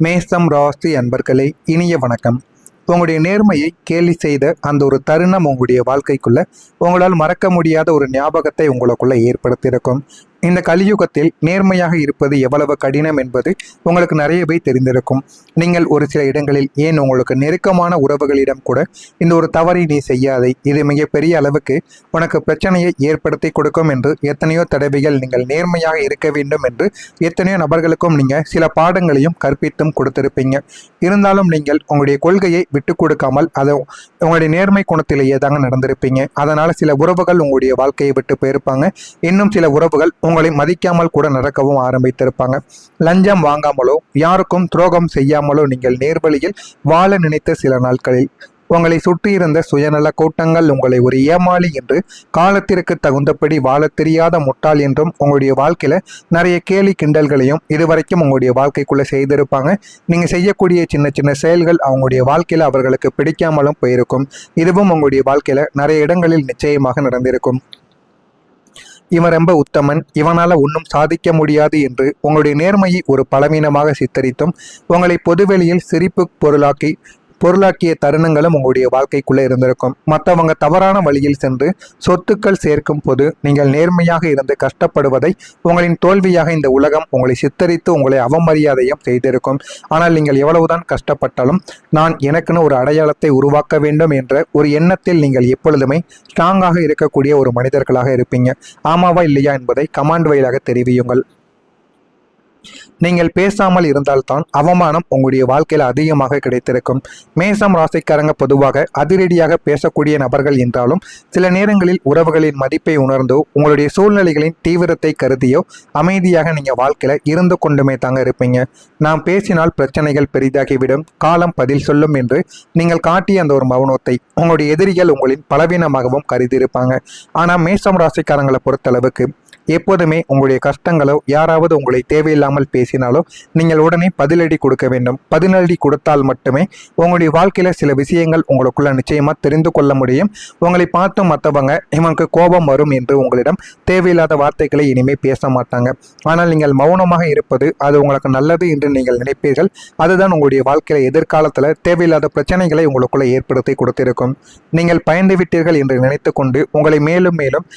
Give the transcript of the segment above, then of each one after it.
மேசம் ராசி அன்பர்களே, இனிய வணக்கம். உங்களுடைய நேர்மையை கேலி செய்த அந்த ஒரு தருணம் உங்களுடைய வாழ்க்கைக்குள்ள உங்களால் மறக்க முடியாத ஒரு ஞாபகத்தை உங்களுக்குள்ள ஏற்படுத்தியிருக்கும். இந்த கலியுகத்தில் நேர்மையாக இருப்பது எவ்வளவு கடினம் என்பது உங்களுக்கு நிறையவே தெரிந்திருக்கும். நீங்கள் ஒரு சில இடங்களில், ஏன் உங்களுக்கு நெருக்கமான உறவுகளிடம் கூட இந்த ஒரு தவறை நீ செய்யாதே, இது மிகப்பெரிய அளவுக்கு உனக்கு பிரச்சனையை ஏற்படுத்தி கொடுக்கும் என்று எத்தனையோ தடவைகள் நீங்கள் நேர்மையாக இருக்க வேண்டும் என்று எத்தனையோ நபர்களுக்கும் நீங்கள் சில பாடங்களையும் கற்பித்தும் கொடுத்திருப்பீங்க. இருந்தாலும் நீங்கள் உங்களுடைய கொள்கையை விட்டு கொடுக்காமல் அதை உங்களுடைய நேர்மை குணத்திலேயே தாங்க நடந்திருப்பீங்க. அதனால் சில உறவுகள் உங்களுடைய வாழ்க்கையை விட்டு போயிருப்பாங்க. இன்னும் சில உறவுகள் உங்களை மதிக்காமல் கூட நடக்கவும் ஆரம்பித்திருப்பாங்க. லஞ்சம் வாங்காமலோ யாருக்கும் துரோகம் செய்யாமலோ நீங்கள் நேர்வழியில் வாழ நினைத்த சில நாட்களில் உங்களை சுற்றியிருந்த சுயநல கூட்டங்கள் உங்களை ஒரு ஏமாளி என்று, காலத்திற்கு தகுந்தபடி வாழ தெரியாத முட்டாள் என்றும் உங்களுடைய வாழ்க்கையில நிறைய கேலி கிண்டல்களையும் இதுவரைக்கும் உங்களுடைய வாழ்க்கைக்குள்ள செய்திருப்பாங்க. நீங்க செய்யக்கூடிய சின்ன சின்ன செயல்கள் அவங்களுடைய வாழ்க்கையில அவர்களுக்கு பிடிக்காமலும் போயிருக்கும். இதுவும் உங்களுடைய வாழ்க்கையில நிறைய இடங்களில் நிச்சயமாக நடந்திருக்கும். இவன் ரொம்ப உத்தமன், இவனால ஒன்றும் சாதிக்க முடியாது என்று உங்களுடைய நேர்மையை ஒரு பலவீனமாக சித்தரித்தும் உங்களை பொதுவெளியில் சிரிப்பு பொருளாக்கிய தருணங்களும் உங்களுடைய வாழ்க்கைக்குள்ளே இருந்திருக்கும். மற்றவங்க தவறான வழியில் சென்று சொத்துக்கள் சேர்க்கும் போது நீங்கள் நேர்மையாக இருந்து கஷ்டப்படுவதை உங்களின் தோல்வியாக இந்த உலகம் உங்களை சித்தரித்து உங்களை அவமரியாதையும் செய்திருக்கும். ஆனால் நீங்கள் எவ்வளவுதான் கஷ்டப்பட்டாலும் நான் எனக்குன்னு ஒரு அடையாளத்தை உருவாக்க வேண்டும் என்ற ஒரு எண்ணத்தில் நீங்கள் எப்பொழுதுமே ஸ்ட்ராங்காக இருக்கக்கூடிய ஒரு மனிதர்களாக இருப்பீங்க. ஆமாவா இல்லையா என்பதை கமெண்ட் வாயிலாக தெரிவியுங்கள். நீங்கள் பேசாமல் இருந்தால்தான் அவமானம் உங்களுடைய வாழ்க்கையில் அதிகமாக கிடைத்திருக்கும். மேசம் ராசிக்காரங்க பொதுவாக அதிரடியாக பேசக்கூடிய நபர்கள் என்றாலும் சில நேரங்களில் உறவுகளின் மதிப்பை உணர்ந்தோ உங்களுடைய சூழ்நிலைகளின் தீவிரத்தை கருதியோ அமைதியாக நீங்கள் வாழ்க்கையில் இருந்து கொண்டுமே தாங்க இருப்பீங்க. நாம் பேசினால் பிரச்சனைகள் பெரிதாகிவிடும், காலம் பதில் சொல்லும் என்று நீங்கள் காட்டிய அந்த ஒரு மௌனத்தை உங்களுடைய எதிரிகள் உங்களின் பலவீனமாகவும் கருதியிருப்பாங்க. ஆனால் மேசம் ராசிக்காரங்களை பொறுத்தளவுக்கு எப்போதுமே உங்களுடைய கஷ்டங்களோ யாராவது உங்களை தேவையில்லாமல் பேசினாலோ நீங்கள் உடனே பதிலடி கொடுக்க வேண்டும். பதிலடி கொடுத்தால் மட்டுமே உங்களுடைய வாழ்க்கையில சில விஷயங்கள் உங்களுக்குள்ள நிச்சயமா தெரிந்து கொள்ள முடியும். உங்களை பார்த்து மற்றவங்க இவனுக்கு கோபம் வரும் என்று உங்களிடம் தேவையில்லாத வார்த்தைகளை இனிமே பேச மாட்டாங்க. ஆனால் நீங்கள் மௌனமாக இருப்பது அது உங்களுக்கு நல்லது என்று நீங்கள் நினைப்பீர்கள். அதுதான் உங்களுடைய வாழ்க்கையில எதிர்காலத்துல தேவையில்லாத பிரச்சனைகளை உங்களுக்குள்ள ஏற்படுத்தி கொடுத்திருக்கும். நீங்கள் பயந்து விட்டீர்கள் என்று நினைத்து கொண்டு உங்களை மேலும் மேலும்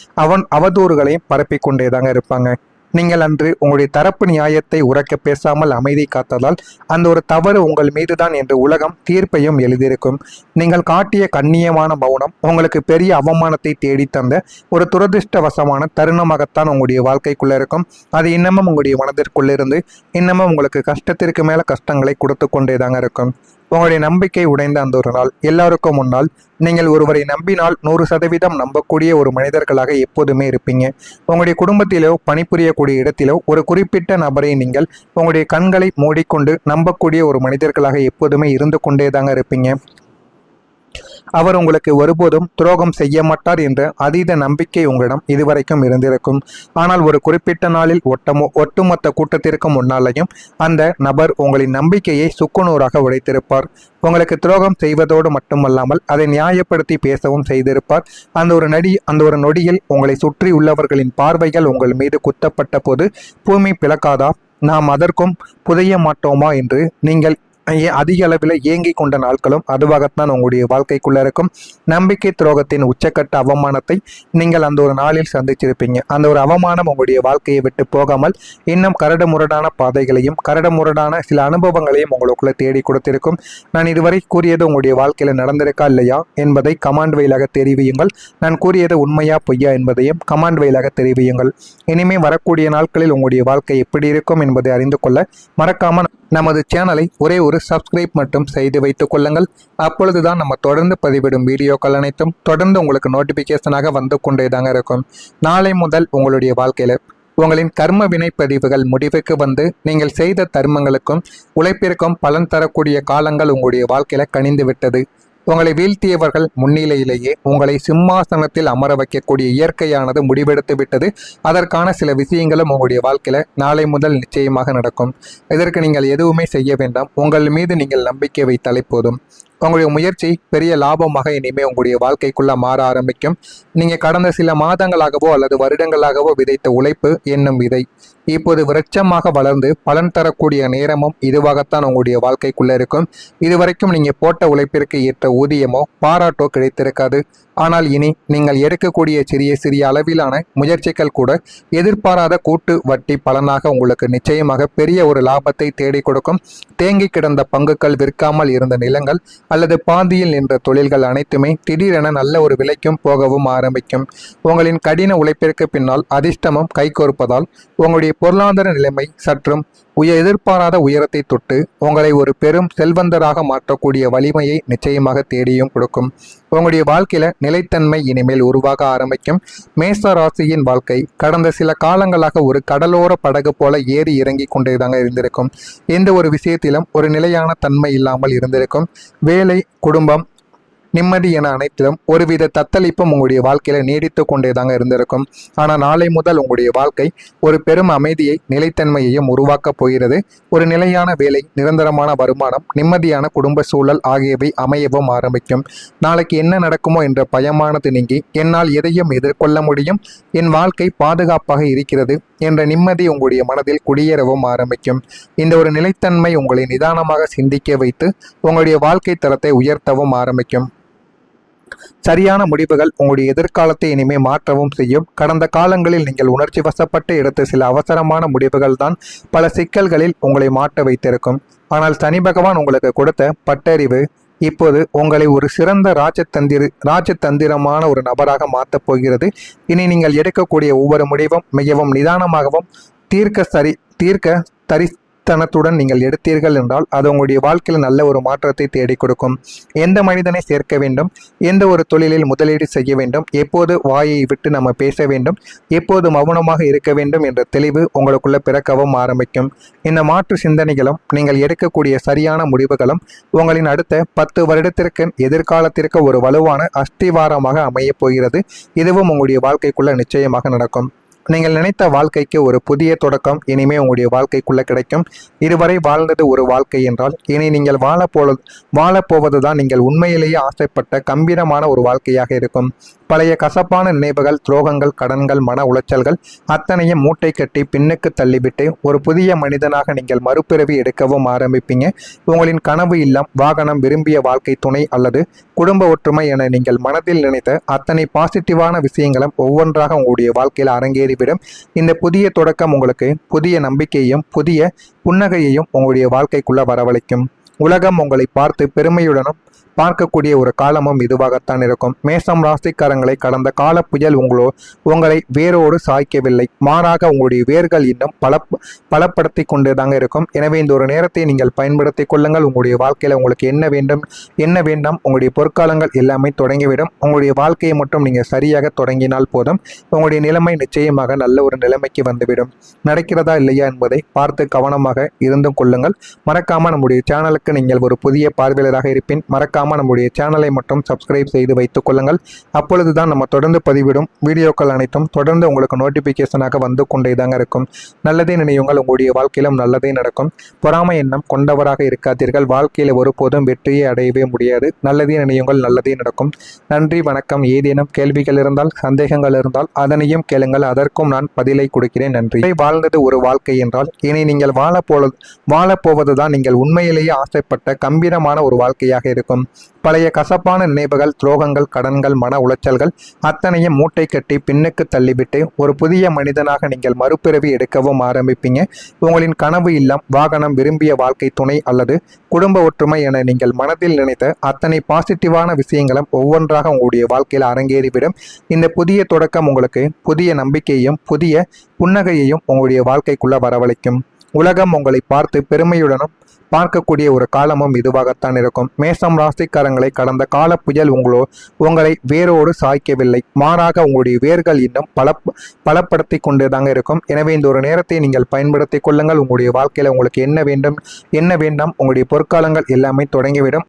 அவதூறுகளையும் பரப்பிக்கொண்டு தாங்க இருப்பாங்க. நீங்கள் அன்று உங்களுடைய தரப்பு நியாயத்தை உரக்க பேசாமல் அமைதி காத்ததால் அந்த ஒரு தவறு உங்கள் மீதுதான் என்று உலகம் தீர்ப்பையும் எழுதியிருக்கும். நீங்கள் காட்டிய கண்ணியமான மௌனம் உங்களுக்கு பெரிய அவமானத்தை தேடி தந்த ஒரு துரதிருஷ்டவசமான தருணமாகத்தான் உங்களுடைய வாழ்க்கைக்குள்ள இருக்கும். அது இன்னமும் உங்களுடைய மனதிற்குள்ளிருந்து இன்னமும் உங்களுக்கு கஷ்டத்திற்கு மேல கஷ்டங்களை கொடுத்து கொண்டே தாங்க இருக்கும். உங்களுடைய நம்பிக்கை உடைந்த அந்த ஒரு நாள் எல்லாருக்கும் முன்னால் நீங்கள் ஒருவரை நம்பினால் 100% நம்பக்கூடிய ஒரு மனிதர்களாக எப்போதுமே இருப்பீங்க. உங்களுடைய குடும்பத்திலோ பணிபுரியக்கூடிய இடத்திலோ ஒரு குறிப்பிட்ட நபரை நீங்கள் உங்களுடைய கண்களை மூடிக்கொண்டு நம்பக்கூடிய ஒரு மனிதர்களாக எப்போதுமே இருந்து கொண்டே தாங்க இருப்பீங்க. அவர் உங்களுக்கு ஒருபோதும் துரோகம் செய்ய மாட்டார் என்ற அதீத நம்பிக்கை உங்களிடம் இதுவரைக்கும் இருந்திருக்கும். ஆனால் ஒரு குறிப்பிட்ட நாளில் ஒட்டுமொத்த கூட்டத்திற்கு முன்னாலேயும் அந்த நபர் உங்களின் நம்பிக்கையை சுக்குநூறாக உடைத்திருப்பார். உங்களுக்கு துரோகம் செய்வதோடு மட்டுமல்லாமல் அதை நியாயப்படுத்தி பேசவும் செய்திருப்பார். அந்த ஒரு நொடியில் உங்களை சுற்றி உள்ளவர்களின் பார்வைகள் உங்கள் மீது குத்தப்பட்ட போது பூமி பிளக்காதா, நாம் அதற்கும் புதைய மாட்டோமா என்று நீங்கள் அதிக அளவில் ஏங்கி கொண்ட நாட்களும் அதுவாகத்தான் உங்களுடைய வாழ்க்கைக்குள்ள இருக்கும். நம்பிக்கை துரோகத்தின் உச்சக்கட்ட அவமானத்தை நீங்கள் அந்த ஒரு நாளில் சந்திச்சிருப்பீங்க. அந்த ஒரு அவமானம் உங்களுடைய வாழ்க்கையை விட்டு போகாமல் இன்னும் கரடுமுரடான பாதைகளையும் கரடுமுரடான சில அனுபவங்களையும் உங்களுக்குள்ள தேடி கொடுத்திருக்கும். நான் இதுவரை கூறியது உங்களுடைய வாழ்க்கையில நடந்திருக்கா இல்லையா என்பதை கமாண்ட் வாயிலாக தெரிவியுங்கள். நான் கூறியது உண்மையா பொய்யா என்பதையும் கமாண்ட் வாயிலாக தெரிவியுங்கள். இனிமே வரக்கூடிய நாட்களில் உங்களுடைய வாழ்க்கை எப்படி இருக்கும் என்பதை அறிந்து கொள்ள மறக்காம நமது சேனலை ஒரே ஒரு சப்ஸ்கிரைப் மட்டும் செய்து வைத்துக் கொள்ளுங்கள். அப்பொழுதுதான் நம்ம தொடர்ந்து பதிவிடும் வீடியோக்கள் அனைத்தும் தொடர்ந்து உங்களுக்கு நோட்டிபிகேஷனாக வந்து கொண்டே தாங்க இருக்கும். நாளை முதல் உங்களுடைய வாழ்க்கையில உங்களின் கர்ம வினைப்பதிவுகள் முடிவுக்கு வந்து நீங்கள் செய்த தர்மங்களுக்கும் உழைப்பிற்கும் பலன் தரக்கூடிய காலங்கள் உங்களுடைய வாழ்க்கையில கனிந்து விட்டது. உங்களை வீழ்த்தியவர்கள் முன்னிலையிலேயே உங்களை சிம்மாசனத்தில் அமர வைக்கக்கூடிய இயற்கையானது முடிவெடுத்து விட்டது. அதற்கான சில விஷயங்களும் உங்களுடைய வாழ்க்கையில நாளை முதல் நிச்சயமாக நடக்கும். இதற்கு நீங்கள் எதுவுமே செய்ய வேண்டாம். உங்கள் மீது நீங்கள் நம்பிக்கை வைத்தாலே போதும். உங்களுடைய முயற்சி பெரிய லாபமாக இனிமே உங்களுடைய வாழ்க்கைக்குள்ள மாற ஆரம்பிக்கும். நீங்க கடந்த சில மாதங்களாகவோ அல்லது வருடங்களாகவோ விதைத்த உழைப்பு என்னும் விதை இப்போது விருட்சமாக வளர்ந்து பலன் தரக்கூடிய நேரமும் இதுவாகத்தான் உங்களுடைய வாழ்க்கைக்குள்ள இருக்கும். இதுவரைக்கும் நீங்க போட்ட உழைப்பிற்கு ஏற்ற ஊதியமோ பாராட்டோ கிடைத்திருக்காது. ஆனால் இனி நீங்கள் எடுக்கக்கூடிய சிறிய சிறிய அளவிலான முயற்சிகள் கூட எதிர்பாராத கூட்டு வட்டி பலனாக உங்களுக்கு நிச்சயமாக பெரிய ஒரு லாபத்தை தேடி கொடுக்கும். தேங்கி கிடந்த பங்குகள், விற்காமல் இருந்த நிலங்கள் அல்லது பாதியில் நின்ற தொழில்கள் அனைத்துமே திடீரென நல்ல ஒரு விலைக்கும் போகவும் ஆரம்பிக்கும். உங்களின் கடின உழைப்பிற்கு பின்னால் அதிர்ஷ்டமும் கைகோர்ப்பதால் உங்களுடைய பொருளாதார நிலைமை சற்றும் எதிர்பாராத உயரத்தை தொட்டு உங்களை ஒரு பெரும் செல்வந்தராக மாற்றக்கூடிய வலிமையை நிச்சயமாக தேடியும் கொடுக்கும். உங்களுடைய வாழ்க்கையில நிலைத்தன்மை இனிமேல் உருவாக ஆரம்பிக்கும். மேச ராசியின் வாழ்க்கை கடந்த சில காலங்களாக ஒரு கடலோர படகு போல ஏறி இறங்கி கொண்டேதாங்க இருந்திருக்கும். எந்த ஒரு விஷயத்திலும் ஒரு நிலையான தன்மை இல்லாமல் இருந்திருக்கும். வேலை, குடும்பம், நிம்மதி என அனைத்திலும் ஒருவித தத்தளிப்பும் உங்களுடைய வாழ்க்கையில நீடித்து கொண்டேதாங்க இருந்திருக்கும். ஆனால் நாளை முதல் உங்களுடைய வாழ்க்கை ஒரு பெரும் அமைதியை, நிலைத்தன்மையையும் உருவாக்கப் போகிறது. ஒரு நிலையான வேலை, நிரந்தரமான வருமானம், நிம்மதியான குடும்ப சூழல் ஆகியவை அமையவும் ஆரம்பிக்கும். நாளைக்கு என்ன நடக்குமோ என்ற பயமானது நீங்கி என்னால் எதையும் எதிர்கொள்ள முடியும், என் வாழ்க்கை பாதுகாப்பாக இருக்கிறது என்ற நிம்மதி உங்களுடைய மனதில் குடியேறவும் ஆரம்பிக்கும். இந்த ஒரு நிலைத்தன்மை உங்களை நிதானமாக சிந்திக்க வைத்து உங்களுடைய வாழ்க்கை தரத்தை உயர்த்தவும் ஆரம்பிக்கும். சரியான முடிவுகள் உங்களுடைய எதிர்காலத்தை இனிமே மாற்றவும் செய்யும். கடந்த காலங்களில் நீங்கள் உணர்ச்சி வசப்பட்டு எடுத்த சில அவசரமான முடிவுகள் தான் பல சிக்கல்களில் உங்களை மாட்ட வைத்திருக்கும். ஆனால் சனி பகவான் உங்களுக்கு கொடுத்த பட்டறிவு இப்போது உங்களை ஒரு சிறந்த ராஜதந்திரமான ஒரு நபராக மாற்றப் போகிறது. இனி நீங்கள் எடுக்கக்கூடிய ஒவ்வொரு முடிவும் மிகவும் நிதானமாகவும் தீர்க்க தரித்தனத்துடன் நீங்கள் எடுத்தீர்கள் என்றால் அது உங்களுடைய வாழ்க்கையில் நல்ல ஒரு மாற்றத்தை தேடி கொடுக்கும். எந்த மனிதனை சேர்க்க வேண்டும், எந்த ஒரு தொழிலில் முதலீடு செய்ய வேண்டும், எப்போது வாயை விட்டு நம்ம பேச வேண்டும், எப்போது மௌனமாக இருக்க வேண்டும் என்ற தெளிவு உங்களுக்குள்ள பிறக்கவும் ஆரம்பிக்கும். இந்த மாற்று சிந்தனைகளும் நீங்கள் எடுக்கக்கூடிய சரியான முடிவுகளும் உங்களின் அடுத்த 10 வருடத்திற்கு எதிர்காலத்திற்கு ஒரு வலுவான அஸ்திவாரமாக அமையப் போகிறது. இதுவும் உங்களுடைய வாழ்க்கைக்குள்ள நிச்சயமாக நடக்கும். நீங்கள் நினைத்த வாழ்க்கைக்கு ஒரு புதிய தொடக்கம் இனிமே உங்களுடைய வாழ்க்கைக்குள்ள கிடைக்கும். இதுவரை வாழ்ந்தது ஒரு வாழ்க்கை என்றால் இனி நீங்கள் வாழப்போவதுதான் நீங்கள் உண்மையிலேயே ஆசைப்பட்ட கம்பீரமான ஒரு வாழ்க்கையாக இருக்கும். பழைய கசப்பான நினைவுகள், துரோகங்கள், கடன்கள், மன உளைச்சல்கள் அத்தனையும் மூட்டை கட்டி பின்னுக்கு தள்ளிவிட்டு ஒரு புதிய மனிதனாக நீங்கள் மறுபிறவி எடுக்கவும் ஆரம்பிப்பீங்க. உங்களின் கனவு இல்லம், வாகனம், விரும்பிய வாழ்க்கை துணை அல்லது குடும்ப ஒற்றுமை என நீங்கள் மனதில் நினைத்த அத்தனை பாசிட்டிவான விஷயங்களும் ஒவ்வொன்றாக உங்களுடைய வாழ்க்கையில் அரங்கேறிவிடும். இந்த புதிய தொடக்கம் உங்களுக்கு புதிய நம்பிக்கையையும் புதிய புன்னகையையும் உங்களுடைய வாழ்க்கைக்குள்ள வரவழைக்கும். உலகம் உங்களை பார்த்து பெருமையுடனும் பார்க்கக்கூடிய ஒரு காலமும் இதுவாகத்தான் இருக்கும். மேசம் ராசிக்காரங்களை கடந்த கால புயல் உங்களை வேரோடு சாய்க்கவில்லை, மாறாக உங்களுடைய வேர்கள் இன்னும் பலப்படுத்தி கொண்டுதாங்க இருக்கும். எனவே இந்த ஒரு நேரத்தை நீங்கள் பயன்படுத்தி கொள்ளுங்கள். உங்களுடைய வாழ்க்கையில உங்களுக்கு என்ன வேண்டும், என்ன வேண்டாம், உங்களுடைய பொற்காலங்கள் எல்லாமே தொடங்கிவிடும். உங்களுடைய வாழ்க்கையை மட்டும் நீங்கள் சரியாக தொடங்கினால் போதும், உங்களுடைய நிலைமை நிச்சயமாக நல்ல ஒரு நிலைமைக்கு வந்துவிடும். நடக்கிறதா இல்லையா என்பதை பார்த்து கவனமாக இருந்து கொள்ளுங்கள். மறக்காம நம்முடைய சேனலுக்கு நீங்கள் ஒரு புதிய பார்வையாளராக இருப்பின் மறக்காம நம்முடைய சேனலை மட்டும் சப்ஸ்கிரைப் செய்து வைத்துக் கொள்ளுங்கள். அப்பொழுதுதான் நம்ம தொடர்ந்து பதிவிடும் வீடியோக்கள் அனைத்தும் தொடர்ந்து உங்களுக்கு நோட்டிபிகேஷனாக வந்து கொண்டேதாங்க இருக்கும். நல்லதே நினையுங்கள், உங்களுடைய வாழ்க்கையிலும் நல்லதே நடக்கும். பொறாமை எண்ணம் கொண்டவராக இருக்காதீர்கள். வாழ்க்கையில் ஒருபோதும் வெற்றியை அடையவே முடியாது. நல்லதே நினையுங்கள், நல்லதே நடக்கும். நன்றி, வணக்கம். ஏதேனும் கேள்விகள் இருந்தால், சந்தேகங்கள் இருந்தால் அதனையும் கேளுங்கள், அதற்கும் நான் பதிலை கொடுக்கிறேன். நன்றி. வாழ்ந்தது ஒரு வாழ்க்கை என்றால் இனி நீங்கள் வாழப்போவதுதான் நீங்கள் உண்மையிலேயே ஆசைப்பட்ட கம்பீரமான ஒரு வாழ்க்கையாக இருக்கும். பழைய கசப்பான நினைவுகள், துரோகங்கள், கடன்கள், மன உளைச்சல்கள் அத்தனையும் மூட்டை கட்டி பின்னுக்கு தள்ளிவிட்டு ஒரு புதிய மனிதனாக நீங்கள் மறுபிறவி எடுக்கவும் ஆரம்பிப்பீங்க. உங்களின் கனவு இல்லம், வாகனம், விரும்பிய வாழ்க்கை துணை அல்லது குடும்ப ஒற்றுமை என நீங்கள் மனதில் நினைத்த அத்தனை பாசிட்டிவான விஷயங்களும் ஒவ்வொன்றாக உங்களுடைய வாழ்க்கையில் அரங்கேறிவிடும். இந்த புதிய தொடக்கம் உங்களுக்கு புதிய நம்பிக்கையையும் புதிய புன்னகையையும் உங்களுடைய வாழ்க்கைக்குள்ள வரவழைக்கும். உலகம் உங்களை பார்த்து பெருமையுடனும் பார்க்கக்கூடிய ஒரு காலமும் இதுவாகத்தான் இருக்கும். மேசம் ராசிக்காரங்களை கடந்த கால புயல் உங்களை வேரோடு சாய்க்கவில்லை, மாறாக உங்களுடைய வேர்கள் இன்னும் பலப்படுத்தி கொண்டுதாங்க இருக்கும். எனவே இந்த ஒரு நேரத்தை நீங்கள் பயன்படுத்தி கொள்ளுங்கள். உங்களுடைய வாழ்க்கையில உங்களுக்கு என்ன வேண்டும், என்ன வேண்டாம், உங்களுடைய பொற்காலங்கள் எல்லாமே தொடங்கிவிடும்.